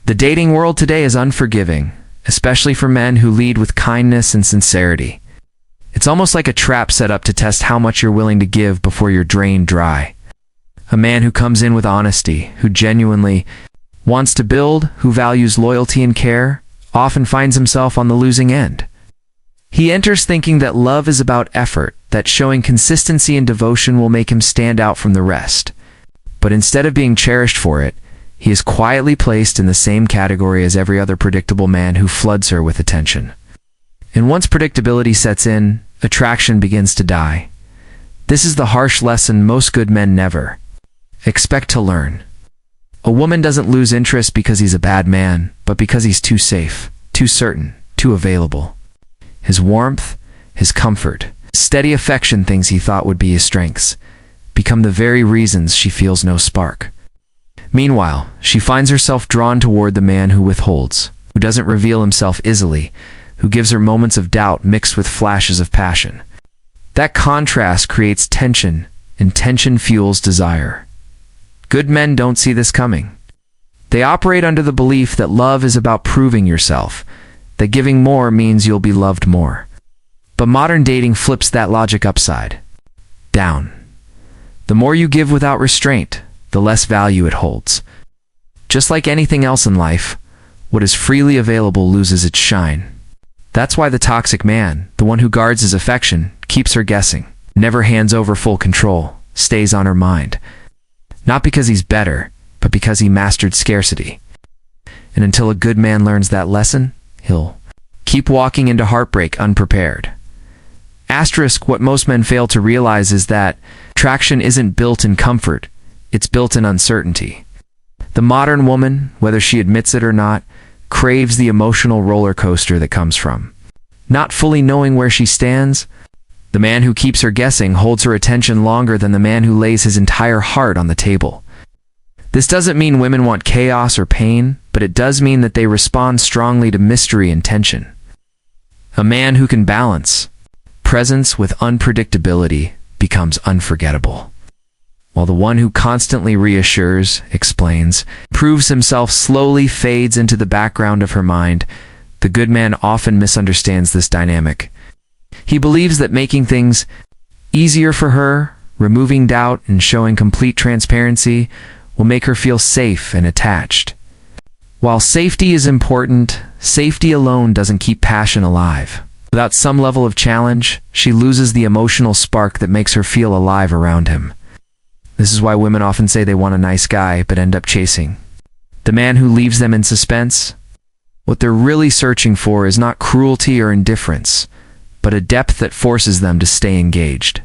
The dating world today is unforgiving, especially for men who lead with kindness and sincerity. It's almost like a trap set up to test how much you're willing to give before you're drained dry. A man who comes in with honesty, who genuinely wants to build, who values loyalty and care, often finds himself on the losing end. He enters thinking that love is about effort, that showing consistency and devotion will make him stand out from the rest. But instead of being cherished for it, he is quietly placed in the same category as every other predictable man who floods her with attention. And once predictability sets in, attraction begins to die. This is the harsh lesson most good men never expect to learn. A woman doesn't lose interest because he's a bad man, but because he's too safe, too certain, too available. His warmth, his comfort, steady affection, things he thought would be his strengths, become the very reasons she feels no spark. Meanwhile, she finds herself drawn toward the man who withholds, who doesn't reveal himself easily, who gives her moments of doubt mixed with flashes of passion. That contrast creates tension, and tension fuels desire. Good men don't see this coming. They operate under the belief that love is about proving yourself, that giving more means you'll be loved more. But modern dating flips that logic upside down. The more you give without restraint, the less value it holds. Just like anything else in life, what is freely available loses its shine. That's why the toxic man, the one who guards his affection, keeps her guessing, never hands over full control, stays on her mind. Not because he's better, but because he mastered scarcity. And until a good man learns that lesson, he'll keep walking into heartbreak unprepared. Asterisk, what most men fail to realize is that attraction isn't built in comfort, it's built in uncertainty. The modern woman, whether she admits it or not, craves the emotional roller coaster that comes from not fully knowing where she stands. The man who keeps her guessing holds her attention longer than the man who lays his entire heart on the table. This doesn't mean women want chaos or pain, but it does mean that they respond strongly to mystery and tension. A man who can balance presence with unpredictability becomes unforgettable, while the one who constantly reassures, explains, proves himself slowly fades into the background of her mind. The good man often misunderstands this dynamic. He believes that making things easier for her, removing doubt and showing complete transparency, will make her feel safe and attached. While safety is important, safety alone doesn't keep passion alive. Without some level of challenge, she loses the emotional spark that makes her feel alive around him. This is why women often say they want a nice guy, but end up chasing the man who leaves them in suspense. What they're really searching for is not cruelty or indifference, but a depth that forces them to stay engaged,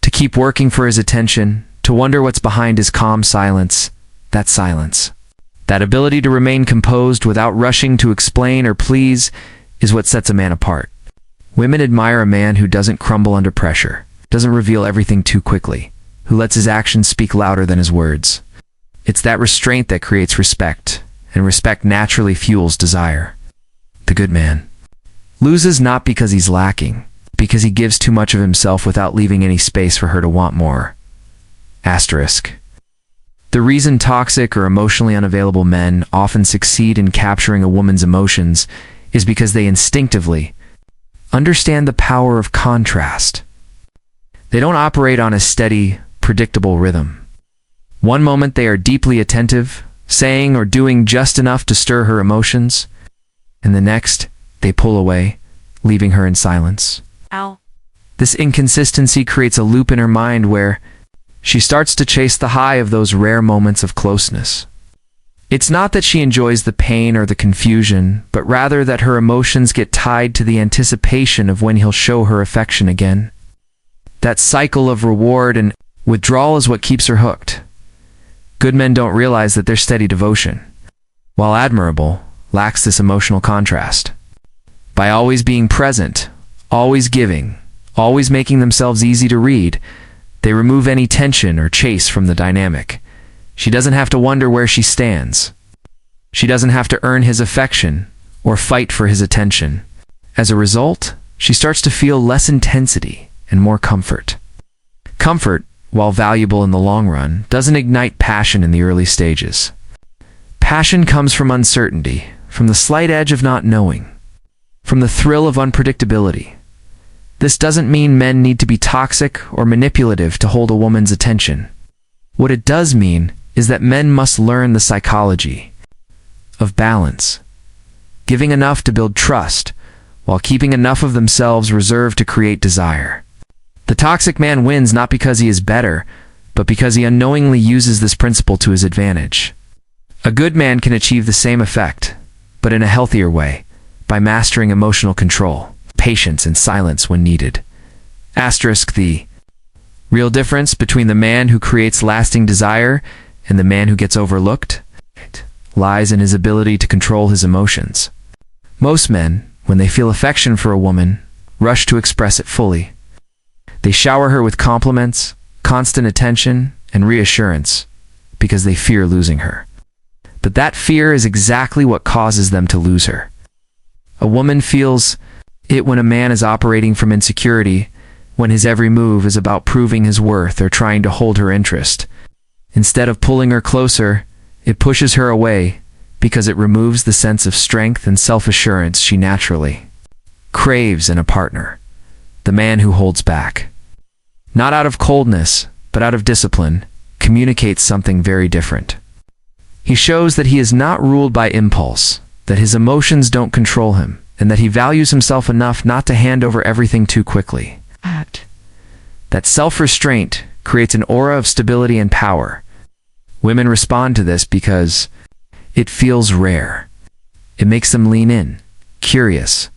to keep working for his attention, to wonder what's behind his calm silence. That silence, that ability to remain composed without rushing to explain or please, is what sets a man apart. Women admire a man who doesn't crumble under pressure, doesn't reveal everything too quickly, who lets his actions speak louder than his words. It's that restraint that creates respect, and respect naturally fuels desire. The good man loses not because he's lacking, because he gives too much of himself without leaving any space for her to want more. Asterisk. The reason toxic or emotionally unavailable men often succeed in capturing a woman's emotions is because they instinctively understand the power of contrast. They don't operate on a steady, predictable rhythm. One moment they are deeply attentive, saying or doing just enough to stir her emotions, and the next, they pull away, leaving her in silence. Ow. This inconsistency creates a loop in her mind where she starts to chase the high of those rare moments of closeness. It's not that she enjoys the pain or the confusion, but rather that her emotions get tied to the anticipation of when he'll show her affection again. That cycle of reward and withdrawal is what keeps her hooked. Good men don't realize that their steady devotion, while admirable, lacks this emotional contrast. By always being present, always giving, always making themselves easy to read, they remove any tension or chase from the dynamic. She doesn't have to wonder where she stands. She doesn't have to earn his affection or fight for his attention. As a result, she starts to feel less intensity and more comfort. Comfort, while valuable in the long run, doesn't ignite passion in the early stages. Passion comes from uncertainty, from the slight edge of not knowing, from the thrill of unpredictability. This doesn't mean men need to be toxic or manipulative to hold a woman's attention. What it does mean is that men must learn the psychology of balance, giving enough to build trust, while keeping enough of themselves reserved to create desire. The toxic man wins not because he is better, but because he unknowingly uses this principle to his advantage. A good man can achieve the same effect, but in a healthier way, by mastering emotional control, patience, and silence when needed. The real difference between the man who creates lasting desire and the man who gets overlooked lies in his ability to control his emotions. Most men, when they feel affection for a woman, rush to express it fully. They shower her with compliments, constant attention, and reassurance because they fear losing her. But that fear is exactly what causes them to lose her. A woman feels it when a man is operating from insecurity, when his every move is about proving his worth or trying to hold her interest. Instead of pulling her closer, it pushes her away because it removes the sense of strength and self-assurance she naturally craves in a partner. The man who holds back, not out of coldness, but out of discipline, communicates something very different. He shows that he is not ruled by impulse, that his emotions don't control him, and that he values himself enough not to hand over everything too quickly. That self-restraint creates an aura of stability and power. Women respond to this because it feels rare. It makes them lean in, curious,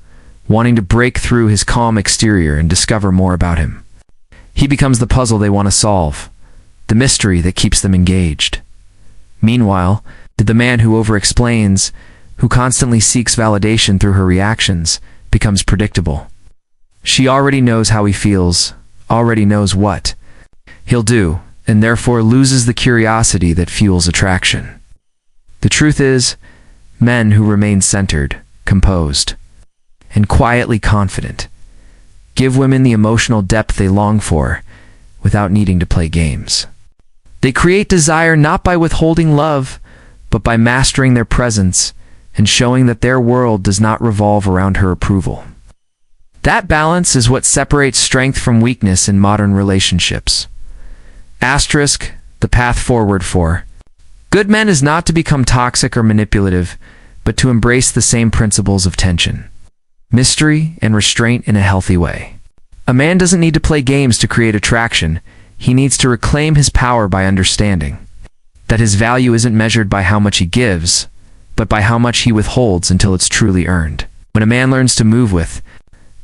wanting to break through his calm exterior and discover more about him. He becomes the puzzle they want to solve, the mystery that keeps them engaged. Meanwhile, the man who over-explains, who constantly seeks validation through her reactions, becomes predictable. She already knows how he feels, already knows what he'll do, and therefore loses the curiosity that fuels attraction. The truth is, men who remain centered, composed, and quietly confident give women the emotional depth they long for without needing to play games. They create desire not by withholding love, but by mastering their presence and showing that their world does not revolve around her approval. That balance is what separates strength from weakness in modern relationships. The path forward for good men is not to become toxic or manipulative, but to embrace the same principles of tension, mystery, and restraint in a healthy way. A man doesn't need to play games to create attraction. He needs to reclaim his power by understanding that his value isn't measured by how much he gives, but by how much he withholds until it's truly earned. When a man learns to move with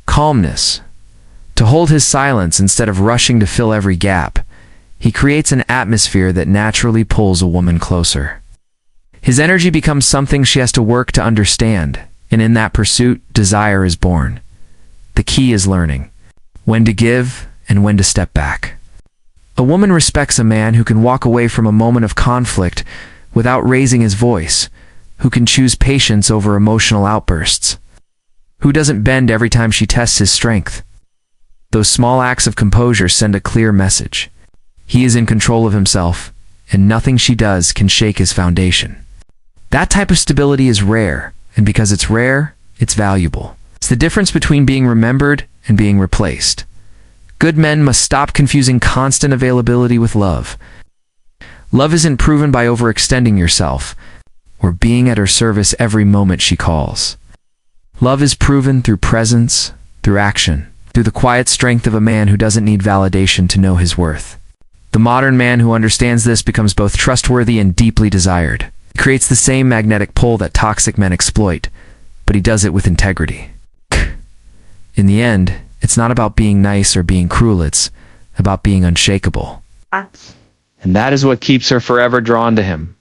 calmness, to hold his silence instead of rushing to fill every gap, he creates an atmosphere that naturally pulls a woman closer. His energy becomes something she has to work to understand, and in that pursuit, desire is born. The key is learning when to give and when to step back. A woman respects a man who can walk away from a moment of conflict without raising his voice, who can choose patience over emotional outbursts, who doesn't bend every time she tests his strength. Those small acts of composure send a clear message. He is in control of himself, and nothing she does can shake his foundation. That type of stability is rare, and because it's rare, it's valuable. It's the difference between being remembered and being replaced. Good men must stop confusing constant availability with love. Love isn't proven by overextending yourself, or being at her service every moment she calls. Love is proven through presence, through action, through the quiet strength of a man who doesn't need validation to know his worth. The modern man who understands this becomes both trustworthy and deeply desired. He creates the same magnetic pull that toxic men exploit, but he does it with integrity. In the end, it's not about being nice or being cruel, it's about being unshakable. And that is what keeps her forever drawn to him.